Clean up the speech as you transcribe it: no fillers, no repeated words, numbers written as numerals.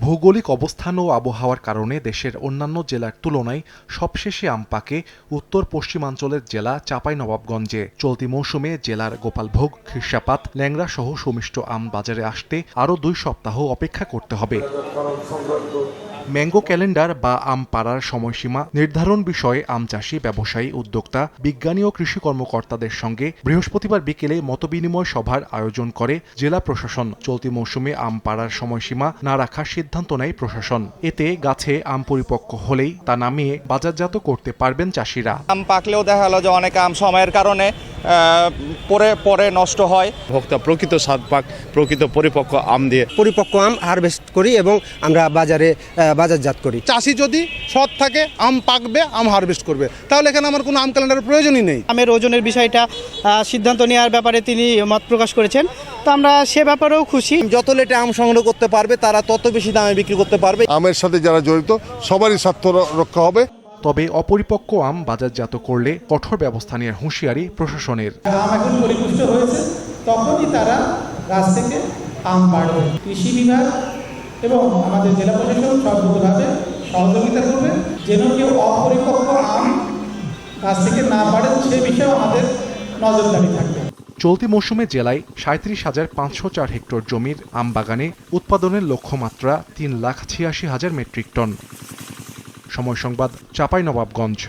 ভৌগোলিক অবস্থান ও আবহাওয়ার কারণে দেশের অন্যান্য জেলার তুলনায় সবশেষে আম পাকে উত্তর পশ্চিমাঞ্চলের জেলা চাঁপাইনবাবগঞ্জে। চলতি মৌসুমে জেলার গোপালভোগ, খিরসাপাত, ল্যাংড়া সহ সুমিষ্ট আম বাজারে আসতে আরও 2 সপ্তাহ অপেক্ষা করতে হবে। ম্যাঙ্গো ক্যালেন্ডার বা আম পাড়ার সময়সীমা নির্ধারণ বিষয়ে আম চাষি, ব্যবসায়ী, উদ্যোক্তা, বিজ্ঞানী ও কৃষি কর্মকর্তাদের সঙ্গে বৃহস্পতিবার বিকেলে মতবিনিময় সভার আয়োজন করে জেলা প্রশাসন। চলতি মৌসুমে আম পাড়ার সময়সীমা না রাখার সিদ্ধান্ত নেয় প্রশাসন। এতে গাছে আম পরিপক্ক হলেই তা নামিয়ে বাজারজাত করতে পারবেন চাষিরা। আম পাকলেও দেখা গেল যে অনেক আম সময়ের কারণে পরে নষ্ট হয়। ভোক্তা প্রকৃত স্বাদ পাক, প্রকৃত পরিপক্ক আম দিয়ে পরিপক্ক আম হারভেস্ট করি এবং আমরা বাজারজাত করি। চাষি যদি সৎ থাকে, আম পাকবে, আম হারভেস্ট করবে, তাহলে এখানে আমার কোনো আম ক্যালেন্ডারের প্রয়োজনই নেই। আমের ওজনের বিষয়টা সিদ্ধান্ত নেওয়ার ব্যাপারে তিনি মত প্রকাশ করেছেন, তো আমরা সে ব্যাপারেও খুশি। যত লেটে আম সংগ্রহ করতে পারবে তারা তত বেশি দামে বিক্রি করতে পারবে। আমের সাথে যারা জড়িত সবারই স্বার্থ রক্ষা হবে। তবে অপরিপক্ক আম বাজারজাত করলে কঠোর ব্যবস্থা নেওয়ার হুঁশিয়ারি প্রশাসনের। আম এখন পরিপুষ্ট হয়েছে, তখনই তারা গাছ থেকে আম পাড়বে। কৃষি বিভাগ এবং আমাদের জেলা প্রশাসন সর্বতভাবে সহযোগিতা করবে, যেন কেউ অপরিপক্ক আম গাছ থেকে না পাড়ে সে বিষয়েও আমাদের নজরদারি থাকবে। চলতি মৌসুমে জেলায় 37,504 হেক্টর জমির আম বাগানে উৎপাদনের লক্ষ্যমাত্রা 3,86,000 মেট্রিক টন। সময় সংবাদ, চাঁপাইনবাবগঞ্জ।